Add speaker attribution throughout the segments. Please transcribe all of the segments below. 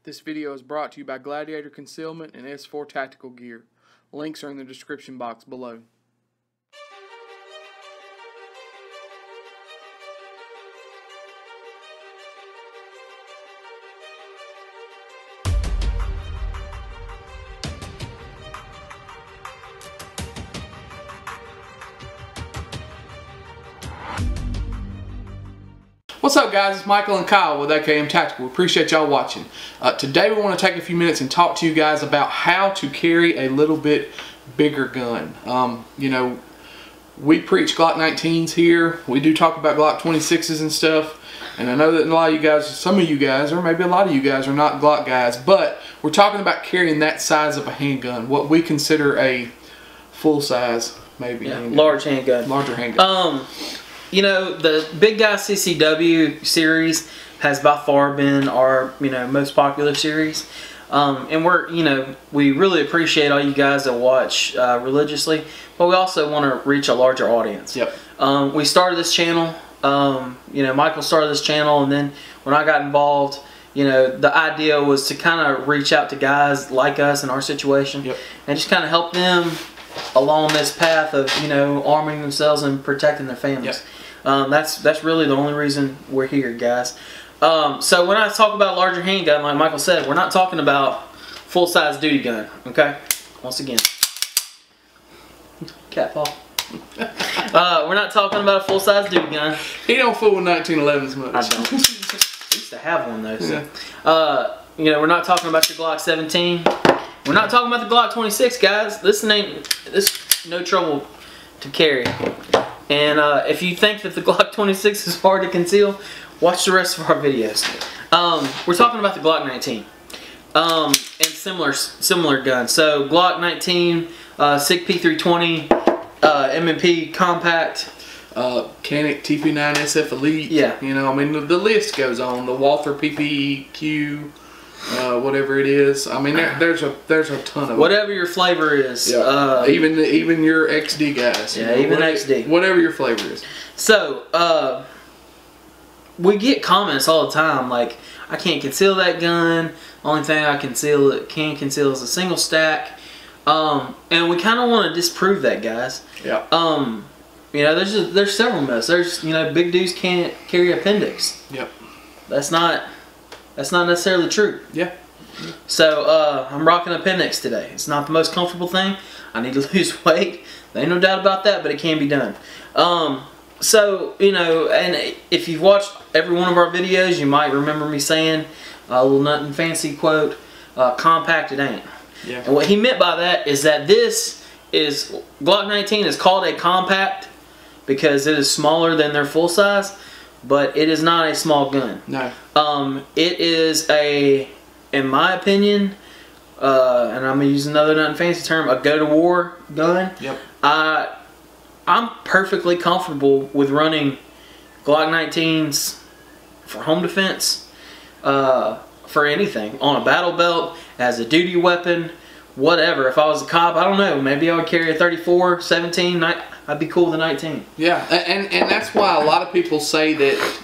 Speaker 1: This video is brought to you by Gladiator Concealment and S4 Tactical Gear. Links are in the description box below. What's up, guys? It's Michael and Kyle with AKM Tactical. We appreciate y'all watching. Today we want to take a few minutes and talk to you guys about how to carry a little bit bigger gun. You know, we preach Glock 19s here. We do talk about Glock 26s and stuff. And I know that a lot of you guys, some of you guys, or maybe a lot of you guys are not Glock guys, but we're talking about carrying that size of a handgun, what we consider a full size, maybe.
Speaker 2: Yeah, large handgun.
Speaker 1: Larger handgun.
Speaker 2: You know, the Big Guy CCW series has by far been our, most popular series. And we really appreciate all you guys that watch religiously, but we also want to reach a larger audience.
Speaker 1: Yep.
Speaker 2: We started this channel, Michael started this channel, and then when I got involved, the idea was to kind of reach out to guys like us in our situation.
Speaker 1: Yep. And
Speaker 2: just kind of help them along this path of, arming themselves and protecting their families.
Speaker 1: Yep.
Speaker 2: That's really the only reason we're here, guys. So when I talk about larger handgun, like Michael said, we're not talking about full-size duty gun, okay? Once again. Cat paw. We're not talking about a full-size duty gun.
Speaker 1: He don't fool with 1911s much.
Speaker 2: I don't. I used to have one, though. So. Yeah. We're not talking about your Glock 17. We're not talking about the Glock 26, guys. This is no trouble to carry. And if you think that the Glock 26 is hard to conceal, watch the rest of our videos. We're talking about the Glock 19 and similar guns. So Glock 19, SIG P320, M&P compact,
Speaker 1: Canic TP9 SF Elite.
Speaker 2: Yeah.
Speaker 1: I mean the list goes on. The Walther PPQ. Whatever it is, I mean there's a ton of
Speaker 2: whatever your flavor is.
Speaker 1: Yeah. Even your XD guys.
Speaker 2: Yeah, even XD.
Speaker 1: Whatever your flavor is.
Speaker 2: So we get comments all the time like, I can't conceal that gun. Only thing I can conceal is a single stack. And we kind of want to disprove that, guys.
Speaker 1: Yeah.
Speaker 2: There's several myths. There's big dudes can't carry appendix.
Speaker 1: Yep. That's
Speaker 2: not necessarily true.
Speaker 1: Yeah.
Speaker 2: So I'm rocking appendix today. It's not the most comfortable thing. I need to lose weight. There ain't no doubt about that, but it can be done. So and if you've watched every one of our videos, you might remember me saying a little nothing fancy quote, compact it ain't.
Speaker 1: Yeah.
Speaker 2: And what he meant by that is that this is, Glock 19 is called a compact because it is smaller than their full size, but it is not a small gun.
Speaker 1: No.
Speaker 2: It is in my opinion, and I'm going to use another nothing fancy term, a go-to-war gun. Yep. I'm perfectly comfortable with running Glock 19s for home defense, for anything, on a battle belt, as a duty weapon, whatever. If I was a cop, I don't know, maybe I would carry a 34, 17, I'd be cool with a 19. Yeah,
Speaker 1: and that's why a lot of people say that,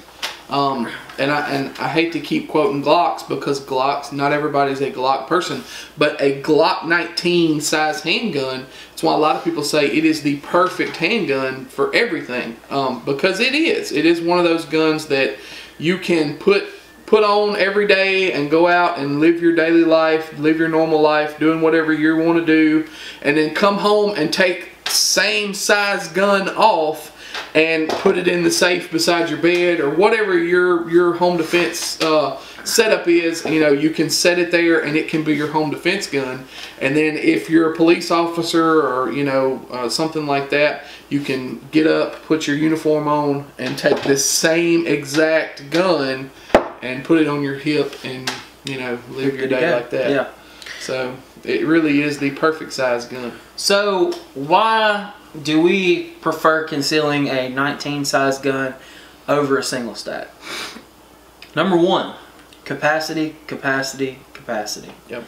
Speaker 1: and I hate to keep quoting Glocks because Glocks, not everybody's a Glock person, but a Glock 19 size handgun, it's why a lot of people say it is the perfect handgun for everything, because it is. It is one of those guns that you can put on every day and go out and live your daily life, live your normal life, doing whatever you want to do, and then come home and take same size gun off and put it in the safe beside your bed or whatever your home defense setup is. You can set it there and it can be your home defense gun. And then if you're a police officer or something like that, you can get up, put your uniform on, and take this same exact gun and put it on your hip and live your day like that.
Speaker 2: Yeah.
Speaker 1: So it really is the perfect size gun.
Speaker 2: So why do we prefer concealing a 19 size gun over a single stack? Number one, capacity, capacity, capacity.
Speaker 1: Yep.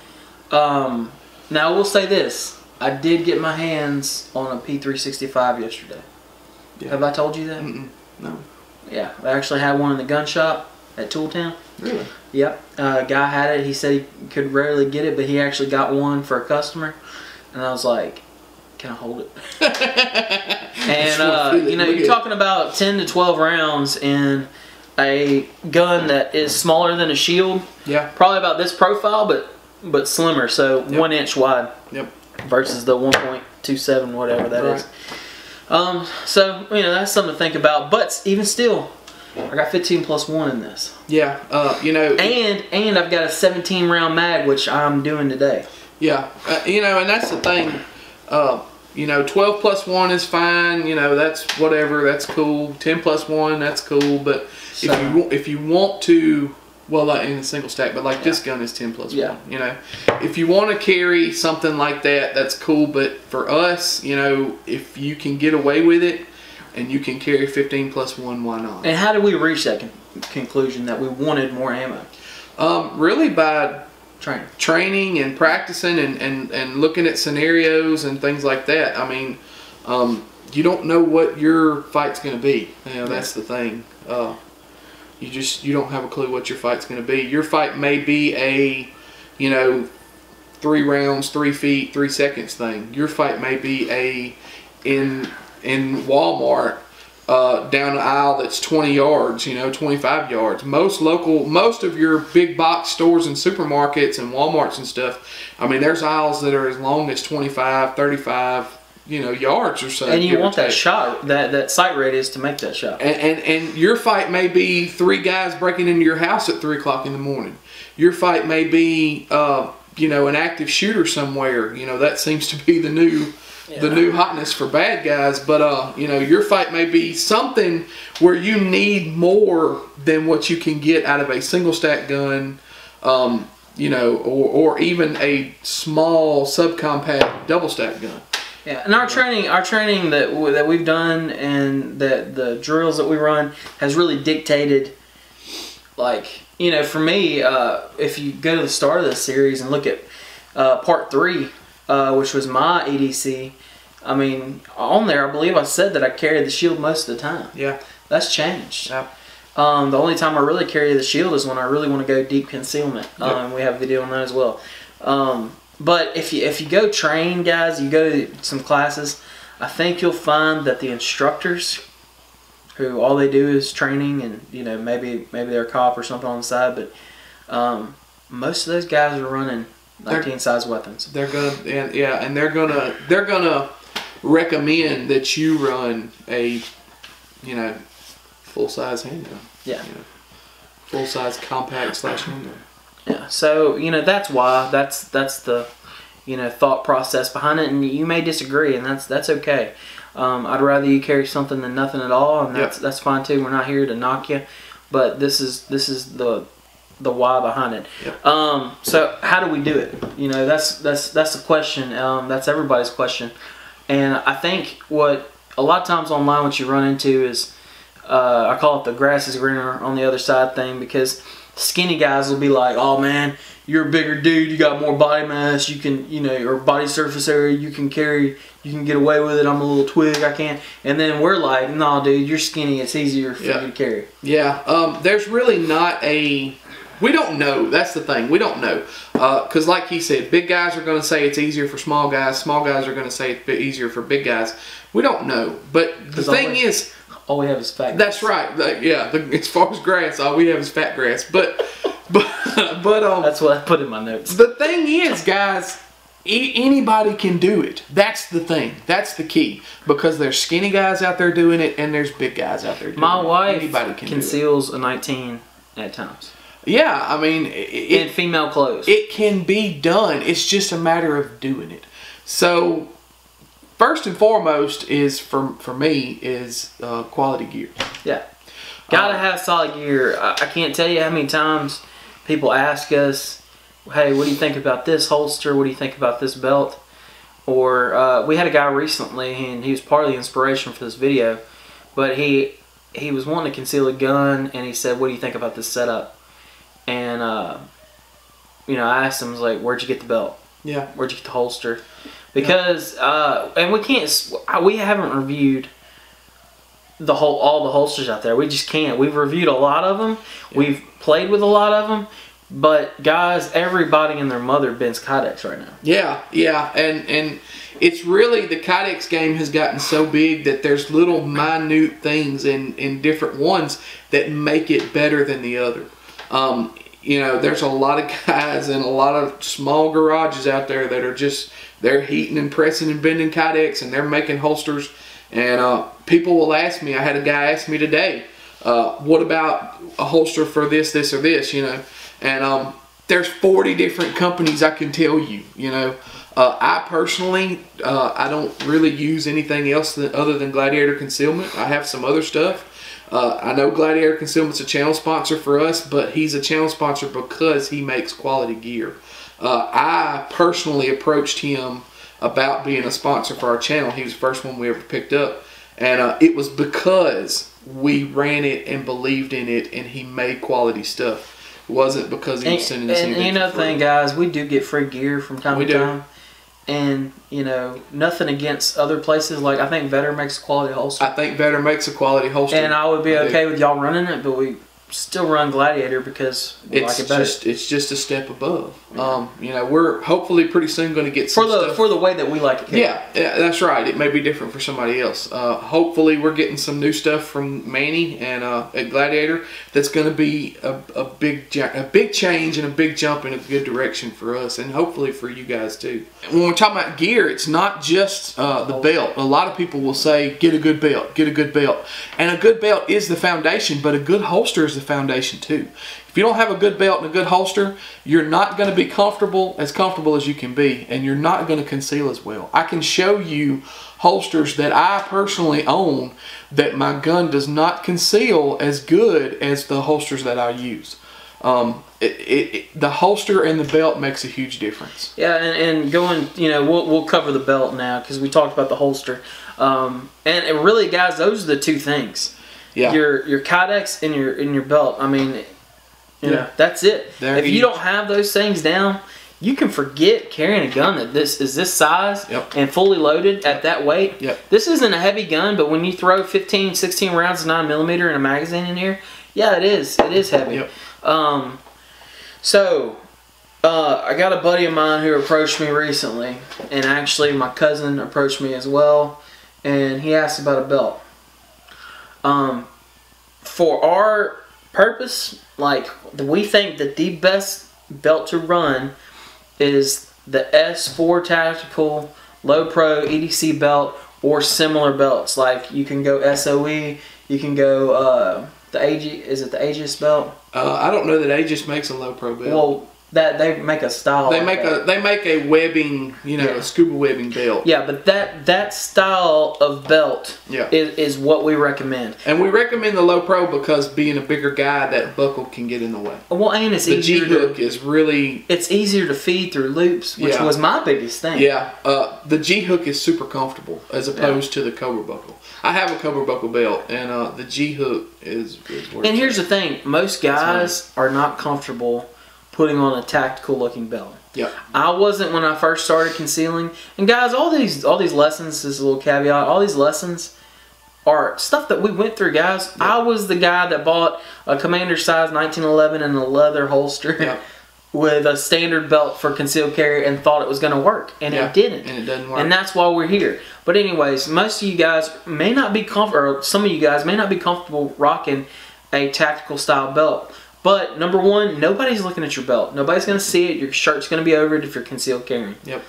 Speaker 2: Now I will say this, I did get my hands on a P365 yesterday. Yeah. Have I told you that?
Speaker 1: No.
Speaker 2: Yeah, I actually had one in the gun shop at Tooltown.
Speaker 1: Really?
Speaker 2: Yep. Guy had it. He said he could rarely get it, but he actually got one for a customer. And I was like, can I hold it? And, you know, you're talking about 10 to 12 rounds in a gun that is smaller than a shield.
Speaker 1: Yeah.
Speaker 2: Probably about this profile, but slimmer. So 1 inch wide.
Speaker 1: Yep.
Speaker 2: Versus the 1.27, whatever that is. So, you know, that's something to think about. But even still, I got 15+1 in this.
Speaker 1: Yeah, you know.
Speaker 2: And I've got a 17 round mag, which I'm doing today.
Speaker 1: Yeah, you know, and that's the thing. You know, 12+1 is fine. You know, that's whatever. That's cool. 10+1, that's cool. But if you want to, well, like in a single stack, but like this gun is 10+1.
Speaker 2: Yeah.
Speaker 1: You know, if you want to carry something like that, that's cool. But for us, you know, if you can get away with it and you can carry 15+1, why not?
Speaker 2: And how did we reach that conclusion that we wanted more ammo?
Speaker 1: Really by
Speaker 2: training
Speaker 1: and practicing and looking at scenarios and things like that. I mean, you don't know what your fight's going to be. You know, that's the thing. You don't have a clue what your fight's going to be. Your fight may be a, you know, 3 rounds, 3 feet, 3 seconds thing. Your fight may be a in Walmart down an aisle that's 20 yards, you know, 25 yards. Most of your big box stores and supermarkets and Walmarts and stuff, I mean, there's aisles that are as long as 25, 35, you know, yards or so.
Speaker 2: And you want that shot, that sight radius to make that shot.
Speaker 1: And your fight may be 3 guys breaking into your house at 3 o'clock in the morning. Your fight may be, you know, an active shooter somewhere. You know, that seems to be the new hotness for bad guys. But you know, your fight may be something where you need more than what you can get out of a single stack gun, you know, or even a small subcompact double stack gun.
Speaker 2: Yeah, and our training that we've done and the drills that we run has really dictated, like, you know, for me, if you go to the start of this series and look at part 3, which was my EDC, I mean, on there, I believe I said that I carried the shield most of the time. Yeah. That's changed. Yeah. The only time I really carry the shield is when I really want to go deep concealment. And we have a video on that as well. But if you go train, guys, you go to some classes, I think you'll find that the instructors, who all they do is training, and you know, maybe they're a cop or something on the side, but most of those guys are running 19 size weapons.
Speaker 1: They're gonna, and they're gonna recommend that you run a, you know, full size handgun. Yeah. You know, full size compact / handgun.
Speaker 2: Yeah, so, you know, that's why, that's the, you know, thought process behind it, and you may disagree, and that's okay. I'd rather you carry something than nothing at all, and that's fine too. We're not here to knock you, but this is the why behind it. Yep. So how do we do it? You know, that's the question. That's everybody's question, and I think what a lot of times online what you run into is I call it the grass is greener on the other side thing, because skinny guys will be like, oh man, you're a bigger dude, you got more body mass, you can, you know, your body surface area, you can carry, you can get away with it, I'm a little twig, I can't. And then we're like, nah dude, you're skinny, it's easier for you to carry. Yeah, there's really not a, we don't know, that's the thing, we don't know. Because like he said, big guys are going to say it's easier for small guys are going to say it's a bit easier for big guys. We don't know, but the thing is, all we have is fat grass.
Speaker 1: That's right. Yeah, as far as grass, all we have is fat grass. But
Speaker 2: that's what I put in my notes.
Speaker 1: The thing is, guys, anybody can do it. That's the thing. That's the key. Because there's skinny guys out there doing it, and there's big guys out there doing it.
Speaker 2: My wife conceals a 19 at times.
Speaker 1: Yeah, I mean, in
Speaker 2: female clothes,
Speaker 1: it can be done. It's just a matter of doing it. So, first and foremost is for me is quality gear. Yeah,
Speaker 2: gotta have solid gear. I can't tell you how many times people ask us, "Hey, what do you think about this holster? What do you think about this belt?" Or we had a guy recently, and he was part of the inspiration for this video. But he was wanting to conceal a gun, and he said, "What do you think about this setup?" And you know, I asked him, I was like, "Where'd you get the belt? Yeah, where'd you get the holster?" Because and we haven't reviewed all the holsters out there. We just can't. We've reviewed a lot of them. Yeah. We've played with a lot of them, But guys, everybody and their mother bends Kydex right now.
Speaker 1: Yeah, and it's really, the Kydex game has gotten so big that there's little minute things in different ones that make it better than the other. You know, there's a lot of guys in a lot of small garages out there that are just, they're heating and pressing and bending Kydex, and they're making holsters. And people will ask me, I had a guy ask me today, what about a holster for this, this, or this, you know? And there's 40 different companies I can tell you, you know. I personally, I don't really use anything else other than Gladiator Concealment. I have some other stuff. I know Gladiator Concealment's a channel sponsor for us, but he's a channel sponsor because he makes quality gear. I personally approached him about being a sponsor for our channel. He was the first one we ever picked up. And it was because we ran it and believed in it, and he made quality stuff. It wasn't because he was sending us anything.
Speaker 2: And you know the thing, guys, we do get free gear from time to time. And, you know, nothing against other places. Like, I think Vetter makes a quality holster.
Speaker 1: I think Vetter makes a quality holster.
Speaker 2: And I would be okay with y'all running it, but we still run Gladiator because we like it better.
Speaker 1: It's just a step above. You know, we're hopefully pretty soon going to get some stuff.
Speaker 2: For the way that we like it.
Speaker 1: Yeah, that's right. It may be different for somebody else. Hopefully we're getting some new stuff from Manny and at Gladiator that's going to be a big change and a big jump in a good direction for us, and hopefully for you guys too. When we're talking about gear, it's not just the belt. A lot of people will say, get a good belt, get a good belt. And a good belt is the foundation, but a good holster is the foundation too. If you don't have a good belt and a good holster, you're not going to be comfortable as you can be, and you're not going to conceal as well. I can show you holsters that I personally own that my gun does not conceal as good as the holsters that I use. The holster and the belt makes a huge difference.
Speaker 2: Yeah, and going, you know, we'll cover the belt now because we talked about the holster. And really, guys, those are the two things. Yeah. Your Kydex and your belt. I mean, you know, that's it. If you don't have those things down, you can forget carrying a gun that this is this size and fully loaded at that weight. This isn't a heavy gun, but when you throw 15, 16 rounds of 9mm in a magazine in here, yeah, it is heavy. So I got a buddy of mine who approached me recently, and actually my cousin approached me as well, and he asked about a belt. For our purpose, like, we think that the best belt to run is the S4 Tactical Low Pro EDC belt or similar belts. Like, you can go SOE, you can go the Aegis, is it the Aegis belt?
Speaker 1: I don't know that Aegis makes a Low Pro belt.
Speaker 2: Well, that they make a style.
Speaker 1: They make a webbing, you know, a scuba webbing belt.
Speaker 2: Yeah, but that style of belt is what we recommend.
Speaker 1: And we recommend the Low Pro because being a bigger guy, that buckle can get in the way.
Speaker 2: Well, and it's easier.
Speaker 1: The G-hook is really...
Speaker 2: It's easier to feed through loops, which was my biggest thing.
Speaker 1: Yeah, the G-hook is super comfortable as opposed to the Cobra buckle. I have a Cobra buckle belt, and the G-hook is worth it.
Speaker 2: And here's the thing. Most guys are not comfortable putting on a tactical looking belt.
Speaker 1: Yep.
Speaker 2: I wasn't when I first started concealing. And guys, all these lessons, this is a little caveat, all these lessons are stuff that we went through, guys. Yep. I was the guy that bought a Commander size 1911 and a leather holster with a standard belt for concealed carry and thought it was going to work. And it didn't.
Speaker 1: And it doesn't work.
Speaker 2: And that's why we're here. But anyways, most of you guys may not be comfortable, or some of you guys may not be comfortable rocking a tactical style belt. But number one, nobody's looking at your belt. Nobody's going to see it. Your shirt's going to be over it if you're concealed carrying.
Speaker 1: Yep.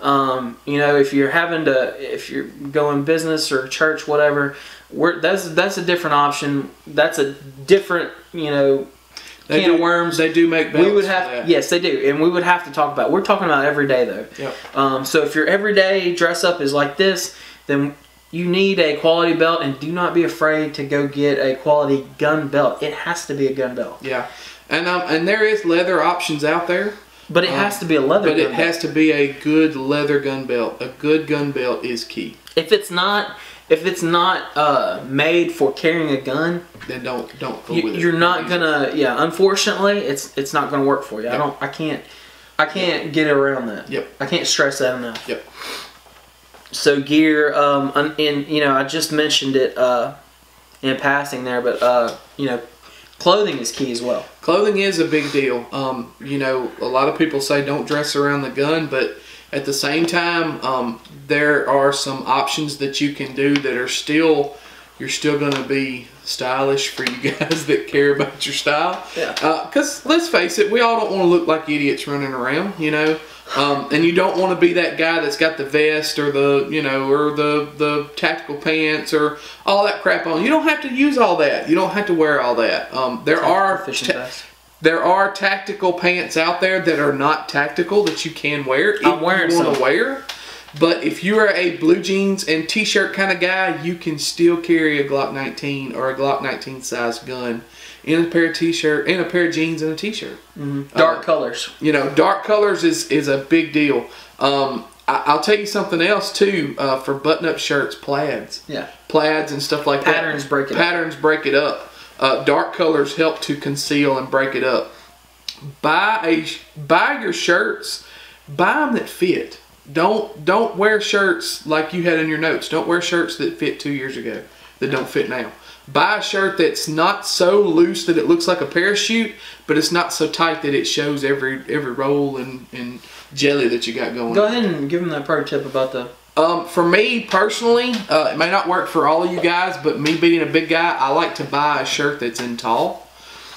Speaker 2: You know, if you're going business or church, whatever, that's a different option. That's a different, you know, can of worms.
Speaker 1: They do make belts.
Speaker 2: We would have, yes, they do, and we would have to talk about. We're talking about every day though.
Speaker 1: Yep.
Speaker 2: So if your everyday dress up is like this, then you need a quality belt, and do not be afraid to go get a quality gun belt. It has to be a gun belt.
Speaker 1: Yeah, and there is leather options out there.
Speaker 2: But it has to be a leather gun belt.
Speaker 1: But it has to be a good leather gun belt. A good gun belt is key.
Speaker 2: If it's not made for carrying a gun,
Speaker 1: then don't fool with it.
Speaker 2: You're not gonna. Yeah, unfortunately, it's not gonna work for you.
Speaker 1: Yep.
Speaker 2: I can't get around that.
Speaker 1: Yep.
Speaker 2: I can't stress that enough.
Speaker 1: Yep.
Speaker 2: So gear, and you know, I just mentioned it in passing there, but you know, Clothing is key as well.
Speaker 1: Clothing is a big deal. You know, a lot of people say don't dress around the gun, but at the same time, there are some options that you can do that are still, you're still going to be stylish for you guys that care about your style.
Speaker 2: Yeah.
Speaker 1: Because let's face it, we all don't want to look like idiots running around, you know. And you don't want to be that guy that's got the vest or the, you know, or the tactical pants or all that crap on. You don't have to use all that. You don't have to wear all that. There are tactical pants out there that are not tactical that you can wear if you want to wear. But if you are a blue jeans and t-shirt kind of guy, you can still carry a Glock 19 or a Glock 19 size gun in a pair of t-shirt, in a pair of jeans and a t-shirt.
Speaker 2: Dark colors.
Speaker 1: You know, dark colors is a big deal. I'll tell you something else too. For button-up shirts, plaids.
Speaker 2: Yeah.
Speaker 1: Plaids and stuff like
Speaker 2: Patterns
Speaker 1: that.
Speaker 2: break it up.
Speaker 1: Patterns break it up. Dark colors help to conceal and break it up. Buy your shirts. Buy them that fit. Don't wear shirts like you had in your notes. Don't wear shirts that fit 2 years ago that don't fit now. Buy a shirt that's not so loose that it looks like a parachute, but it's not so tight that it shows every roll and jelly that you got going.
Speaker 2: Go ahead and give them that pro tip about the...
Speaker 1: For me personally, it may not work for all of you guys, but me being a big guy, I like to buy a shirt that's in tall.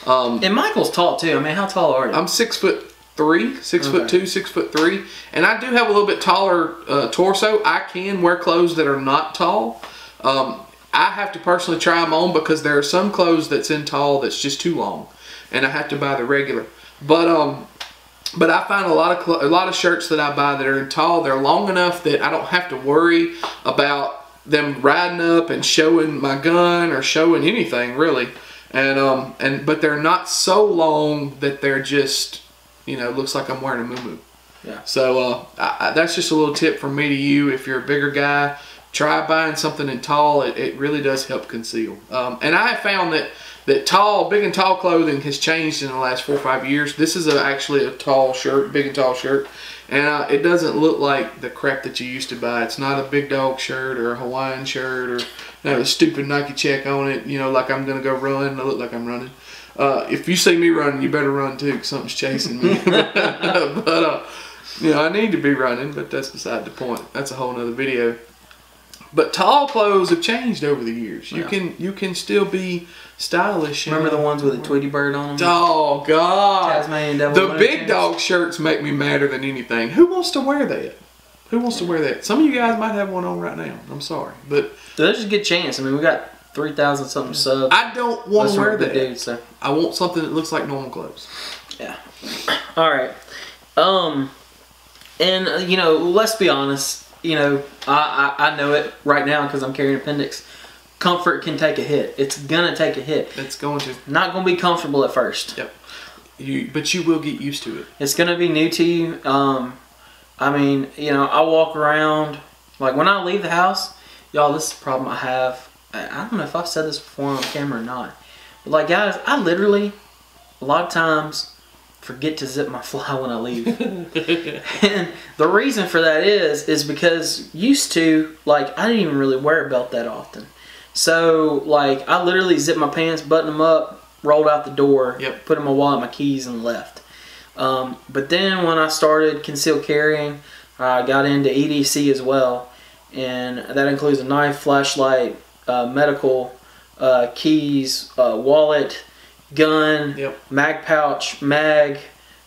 Speaker 2: And Michael's tall too. I mean, how tall are you?
Speaker 1: I'm 6'3", 6'2", 6'3", and I do have a little bit taller torso. I can wear clothes that are not tall. I have to personally try them on because there are some clothes that's in tall that's just too long, and I have to buy the regular. But I find a lot of shirts that I buy that are in tall, they're long enough that I don't have to worry about them riding up and showing my gun or showing anything really. But they're not so long that they're just, you know, looks like I'm wearing a muumuu.
Speaker 2: Yeah. So
Speaker 1: that's just a little tip from me to you. If you're a bigger guy, try buying something in tall. It really does help conceal. And I have found that big and tall clothing has changed in the last 4 or 5 years. This is actually a tall shirt, big and tall shirt, and it doesn't look like the crap that you used to buy. It's not a big dog shirt or a Hawaiian shirt or a stupid Nike check on it. You know, like I'm gonna go run. And I look like I'm running. If you see me running, you better run too, 'cause something's chasing me. But you know, I need to be running, but that's beside the point. That's a whole nother video. But tall clothes have changed over the years. You can still be stylish.
Speaker 2: Remember the ones with a Tweety bird on them?
Speaker 1: Oh God!
Speaker 2: Tasmanian devil.
Speaker 1: The big dog shirts make me madder than anything. Who wants to wear that? Who wants to wear that? Some of you guys might have one on right now. I'm sorry, but
Speaker 2: there's a good chance. I mean, we got 3,000 something subs.
Speaker 1: I don't want to wear that.
Speaker 2: Dudes, so.
Speaker 1: I want something that looks like normal clothes.
Speaker 2: Yeah. All right. And you know, let's be honest. You know, I know it right now because I'm carrying appendix. Comfort can take a hit. It's gonna take a hit.
Speaker 1: It's going to.
Speaker 2: Not gonna be comfortable at first.
Speaker 1: Yep. But you will get used to it.
Speaker 2: It's gonna be new to you. I mean, you know, I walk around like when I leave the house. Y'all, this is a problem I have. I don't know if I've said this before on camera or not. But like, guys, I literally a lot of times forget to zip my fly when I leave. And the reason for that is because used to, like, I didn't even really wear a belt that often. So, like, I literally zipped my pants, buttoned them up, rolled out the door,
Speaker 1: yep,
Speaker 2: put in my wallet, my keys, and left. But then when I started concealed carrying, I got into EDC as well. And that includes a knife, flashlight, medical, keys, wallet, gun,
Speaker 1: yep,
Speaker 2: mag pouch, mag,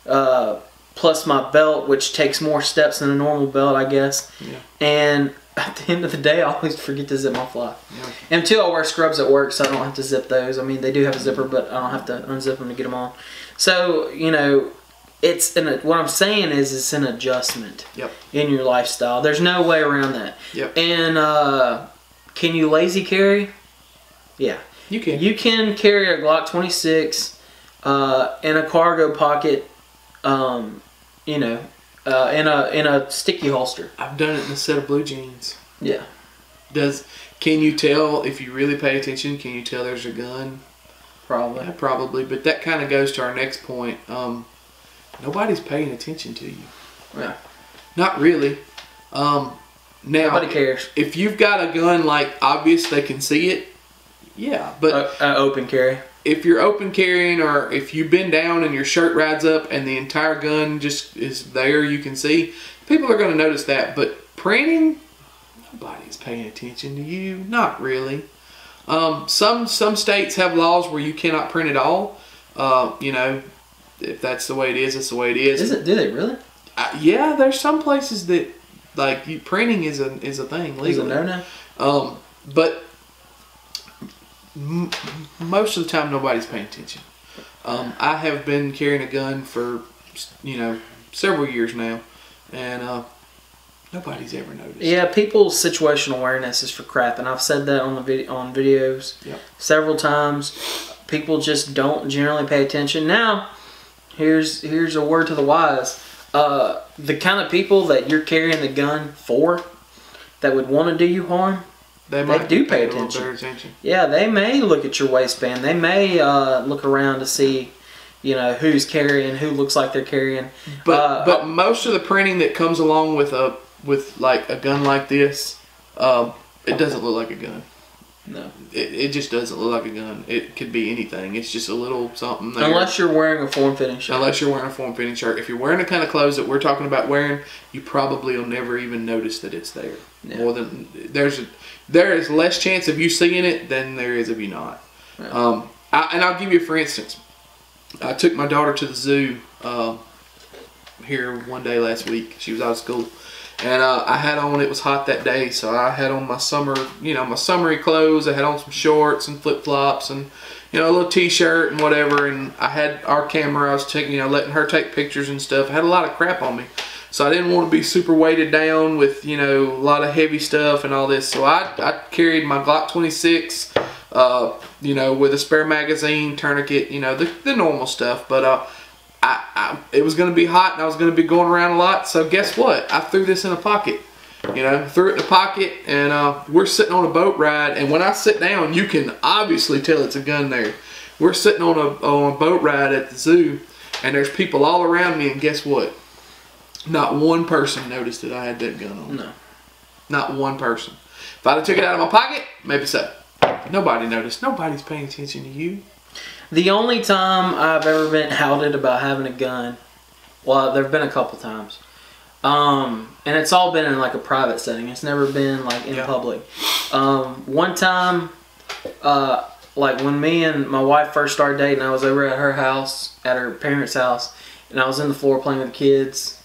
Speaker 2: plus my belt, which takes more steps than a normal belt, I guess.
Speaker 1: Yeah. And
Speaker 2: at the end of the day, I always forget to zip my fly.
Speaker 1: Yeah.
Speaker 2: And until I wear scrubs at work, so I don't have to zip those. I mean, they do have a zipper, but I don't have to unzip them to get them on. So, you know, what I'm saying is it's an adjustment,
Speaker 1: yep, in
Speaker 2: your lifestyle. There's no way around that.
Speaker 1: Yep.
Speaker 2: And can you lazy carry? Yeah.
Speaker 1: You can.
Speaker 2: You can carry a Glock 26 in a cargo pocket, you know, in a sticky holster.
Speaker 1: I've done it in a set of blue jeans.
Speaker 2: Yeah.
Speaker 1: Can you tell, if you really pay attention, can you tell there's a gun?
Speaker 2: Probably.
Speaker 1: Yeah, probably. But that kind of goes to our next point. Nobody's paying attention to you.
Speaker 2: Yeah.
Speaker 1: Not really. Now,
Speaker 2: nobody cares.
Speaker 1: If you've got a gun, like, obvious, they can see it. Yeah, but
Speaker 2: open carry.
Speaker 1: if you're open carrying, or if you bend down and your shirt rides up and the entire gun just is there, you can see, people are going to notice that. But printing, nobody's paying attention to you. Not really. Some states have laws where you cannot print at all. You know, if that's the way it is, it's the way it is.
Speaker 2: Is it? Do they really?
Speaker 1: Yeah, there's some places that like printing is a thing legally.
Speaker 2: Is it no?
Speaker 1: But most of the time, nobody's paying attention. I have been carrying a gun for, you know, several years now, and nobody's ever noticed.
Speaker 2: Yeah, people's situational awareness is for crap, and I've said that on the on videos several times. People just don't generally pay attention. Now, here's a word to the wise. The kind of people that you're carrying the gun for, that would want to do you harm, they do pay attention. Yeah, they may look at your waistband. They may look around to see, you know, who's carrying, who looks like they're carrying.
Speaker 1: But most of the printing that comes along with like a gun like this, it doesn't look like a gun.
Speaker 2: No,
Speaker 1: it just doesn't look like a gun. It could be anything. It's just a little something there.
Speaker 2: Unless you're wearing a form-fitting shirt.
Speaker 1: Unless you're wearing a form-fitting shirt. If you're wearing the kind of clothes that we're talking about wearing, you probably will never even notice that it's there. Yeah. More than there is less chance of you seeing it than there is of you not. Yeah. And I'll give you, for instance, I took my daughter to the zoo here one day last week. She was out of school. And I had on, it was hot that day, so I had on my summer, you know, my summery clothes. I had on some shorts and flip-flops and, you know, a little t-shirt and whatever. And I had our camera. I was taking, you know, letting her take pictures and stuff. I had a lot of crap on me. So I didn't want to be super weighted down with, you know, a lot of heavy stuff and all this. So I carried my Glock 26, you know, with a spare magazine, tourniquet, you know, the normal stuff. But it was going to be hot and I was going to be going around a lot. So guess what? I threw this in a pocket. You know, threw it in a pocket, and we're sitting on a boat ride. And when I sit down, you can obviously tell it's a gun there. We're sitting on a boat ride at the zoo, and there's people all around me. And guess what? Not one person noticed that I had that gun on. No. Not one person. If I'd have took it out of my pocket, maybe so. Nobody noticed. Nobody's paying attention to you.
Speaker 2: The only time I've ever been outed about having a gun, well, there have been a couple times. And it's all been in like a private setting. It's never been like in public. One time, like when me and my wife first started dating, I was over at her house, at her parents' house, and I was in the floor playing with the kids.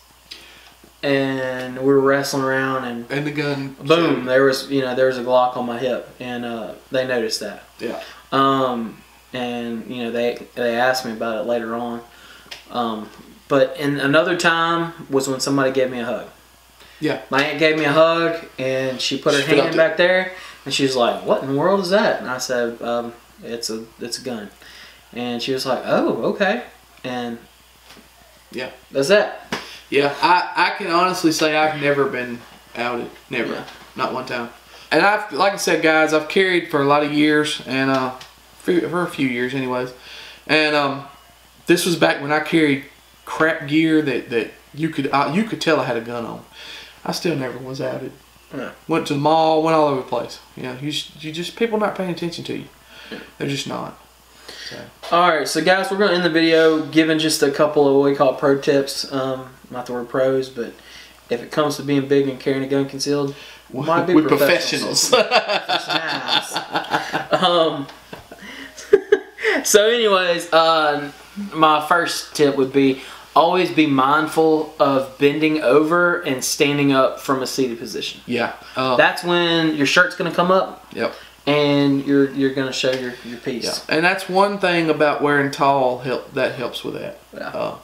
Speaker 2: And we were wrestling around, and
Speaker 1: the gun,
Speaker 2: boom, there was a Glock on my hip, and they noticed that. Yeah. And you know, they asked me about it later on. But in another time was when somebody gave me a hug. Yeah. My aunt gave me a hug, and she put her hand back there, and she was like, "What in the world is that?" And I said, "It's a gun." And she was like, "Oh, okay." And yeah, that's that.
Speaker 1: Yeah, I can honestly say I've never been outed. Never. Yeah. Not one time. And like I said, guys, I've carried for a lot of years, and for a few years anyways. And this was back when I carried crap gear that you could tell I had a gun on. I still never was outed. Yeah. Went to the mall, went all over the place. You know, you just people not paying attention to you. Yeah. They're just not. So.
Speaker 2: Alright, so guys, we're going to end the video giving just a couple of what we call pro tips. Not the word pros, but if it comes to being big and carrying a gun concealed, we might be professionals. So anyways, my first tip would be always be mindful of bending over and standing up from a seated position. Yeah. That's when your shirt's going to come up. Yep. And you're going to show your piece.
Speaker 1: Yeah. And that's one thing about wearing tall that helps with that. Yeah.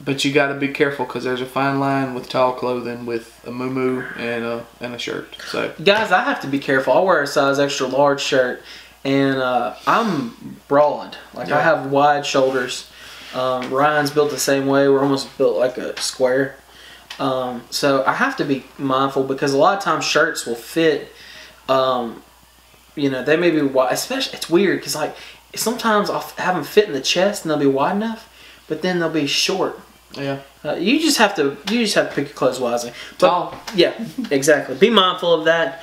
Speaker 1: But you got to be careful because there's a fine line with tall clothing with a muumuu and a shirt. So
Speaker 2: guys, I have to be careful. I wear a size extra large shirt, and I'm broad. Like I have wide shoulders. Ryan's built the same way. We're almost built like a square. So I have to be mindful because a lot of times shirts will fit. You know, they may be wide. Especially, it's weird because like sometimes I'll have them fit in the chest and they'll be wide enough, but then they'll be short. Yeah. You just have to pick your clothes wisely. But, yeah, exactly. Be mindful of that.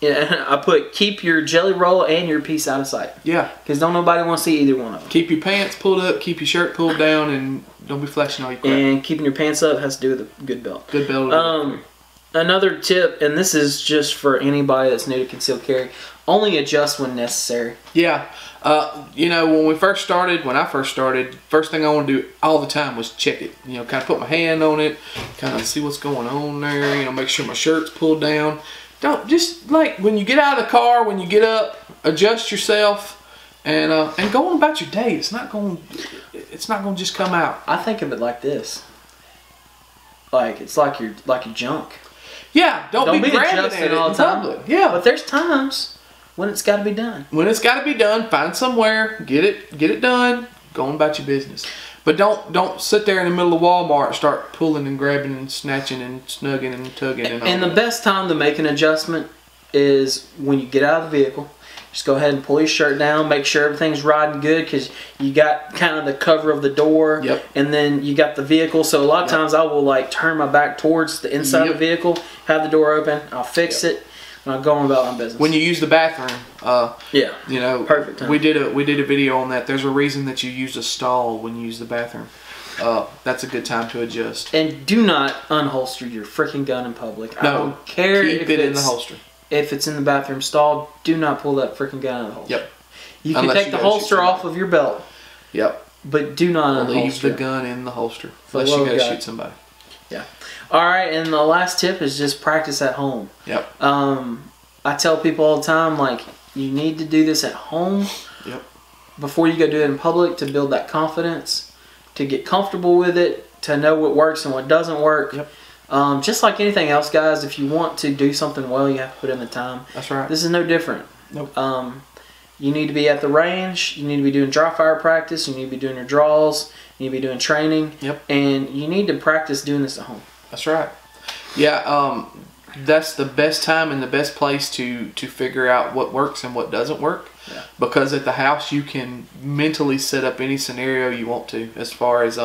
Speaker 2: Yeah, I put keep your jelly roll and your piece out of sight.
Speaker 1: Yeah.
Speaker 2: Because don't nobody want to see either one of them.
Speaker 1: Keep your pants pulled up, keep your shirt pulled down, and don't be flashing all your crap.
Speaker 2: And keeping your pants up has to do with a good belt.
Speaker 1: Good belt.
Speaker 2: Another tip, and this is just for anybody that's new to concealed carry, only adjust when necessary.
Speaker 1: Yeah. You know, when I first started, first thing I want to do all the time was check it. You know, kind of put my hand on it, kind of see what's going on there. You know, make sure my shirt's pulled down. Don't just like when you get out of the car, when you get up, adjust yourself, and go on about your day. It's not going to just come out.
Speaker 2: I think of it like this. Like it's like your junk.
Speaker 1: Yeah, don't be grabbing at it all the time. Public. Yeah,
Speaker 2: but there's times when it's got to be done.
Speaker 1: When it's got to be done, find somewhere, get it done, go on about your business. But don't sit there in the middle of Walmart and start pulling and grabbing and snatching and snugging and tugging and all
Speaker 2: And
Speaker 1: that.
Speaker 2: the best time to make an adjustment is when you get out of the vehicle. Just go ahead and pull your shirt down, make sure everything's riding good because you got kind of the cover of the door.
Speaker 1: Yep.
Speaker 2: And then you got the vehicle. So a lot of times I will like turn my back towards the inside of the vehicle, have the door open, I'll fix it, and I'll go on about my business.
Speaker 1: When you use the bathroom,
Speaker 2: yeah,
Speaker 1: you know,
Speaker 2: perfect time.
Speaker 1: We did a video on that. There's a reason that you use a stall when you use the bathroom. That's a good time to adjust.
Speaker 2: And do not unholster your freaking gun in public.
Speaker 1: No,
Speaker 2: I don't care
Speaker 1: keep it in the holster.
Speaker 2: If it's in the bathroom stall, do not pull that freaking gun out of the holster.
Speaker 1: Yep.
Speaker 2: You can take the holster off of your belt.
Speaker 1: Yep.
Speaker 2: But do not unholster.
Speaker 1: Leave the gun in the holster unless you gotta shoot somebody.
Speaker 2: Yeah. All right, and the last tip is just practice at home.
Speaker 1: Yep.
Speaker 2: I tell people all the time, like, you need to do this at home.
Speaker 1: Yep.
Speaker 2: Before you go do it in public to build that confidence, to get comfortable with it, to know what works and what doesn't work.
Speaker 1: Yep.
Speaker 2: Just like anything else, guys, if you want to do something well, you have to put in the time.
Speaker 1: That's right.
Speaker 2: This is no different.
Speaker 1: Nope.
Speaker 2: You need to be at the range. You need to be doing dry fire practice. You need to be doing your draws. You need to be doing training.
Speaker 1: Yep.
Speaker 2: And you need to practice doing this at home.
Speaker 1: That's right. Yeah. That's the best time and the best place to figure out what works and what doesn't work.
Speaker 2: Yeah.
Speaker 1: Because at the house you can mentally set up any scenario you want to, as far as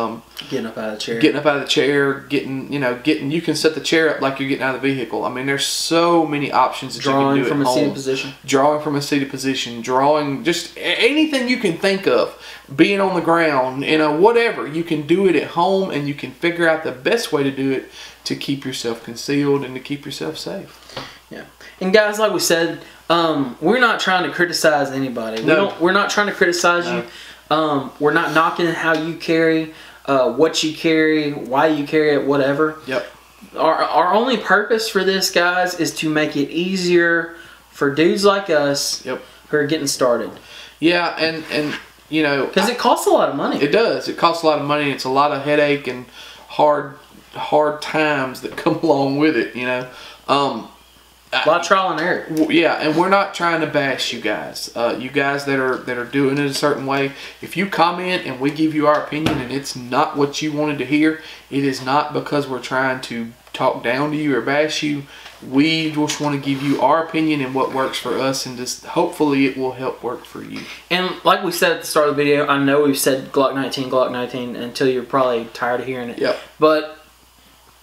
Speaker 2: getting up out of the chair.
Speaker 1: You can set the chair up like you're getting out of the vehicle. I mean, there's so many options that you can do at home.
Speaker 2: Drawing from a seated position.
Speaker 1: Drawing from a seated position. Drawing, just anything you can think of. Being on the ground, whatever. You can do it at home, and you can figure out the best way to do it to keep yourself concealed and to keep yourself safe.
Speaker 2: Yeah. And guys, like we said, we're not trying to criticize anybody.
Speaker 1: No.
Speaker 2: We're not trying to criticize you. We're not knocking how you carry, what you carry, why you carry it, whatever.
Speaker 1: Yep.
Speaker 2: Our only purpose for this, guys, is to make it easier for dudes like us
Speaker 1: Yep.
Speaker 2: who are getting started.
Speaker 1: Yeah, and
Speaker 2: because it costs a lot of money.
Speaker 1: It does. It costs a lot of money. It's a lot of headache and hard times that come along with it.
Speaker 2: A lot of trial and error.
Speaker 1: Yeah, and we're not trying to bash you guys. You guys that are doing it a certain way. If you comment and we give you our opinion and it's not what you wanted to hear, it is not because we're trying to talk down to you or bash you. We just want to give you our opinion and what works for us, and just hopefully it will help work for you.
Speaker 2: And like we said at the start of the video, I know we've said Glock 19 until you're probably tired of hearing it.
Speaker 1: Yep.
Speaker 2: But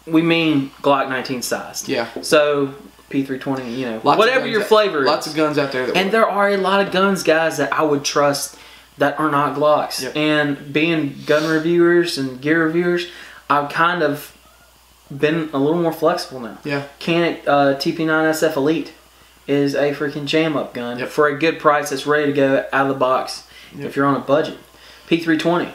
Speaker 2: we mean Glock 19 sized.
Speaker 1: Yeah.
Speaker 2: So P320,
Speaker 1: Lots
Speaker 2: whatever your flavor is.
Speaker 1: Lots of guns out there that
Speaker 2: and
Speaker 1: work.
Speaker 2: there are a lot of guns, guys, that I would trust that are not Glocks.
Speaker 1: Yep.
Speaker 2: And being gun reviewers and gear reviewers, I've kind of been a little more flexible now.
Speaker 1: Yeah.
Speaker 2: Canik TP9SF Elite is a freaking jam-up gun for a good price that's ready to go out of the box if you're on a budget. P320.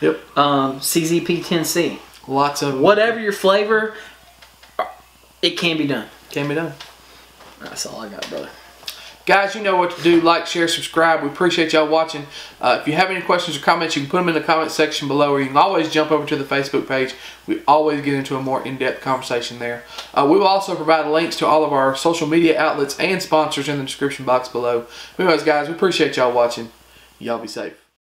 Speaker 1: Yep.
Speaker 2: CZP-10C.
Speaker 1: Lots of...
Speaker 2: Whatever your flavor, it can be done.
Speaker 1: Can be done.
Speaker 2: That's all I got, brother.
Speaker 1: Guys, you know what to do. Like, share, subscribe. We appreciate y'all watching. If you have any questions or comments, you can put them in the comment section below, or you can always jump over to the Facebook page. We always get into a more in-depth conversation there. We will also provide links to all of our social media outlets and sponsors in the description box below. Anyways, guys, we appreciate y'all watching. Y'all be safe.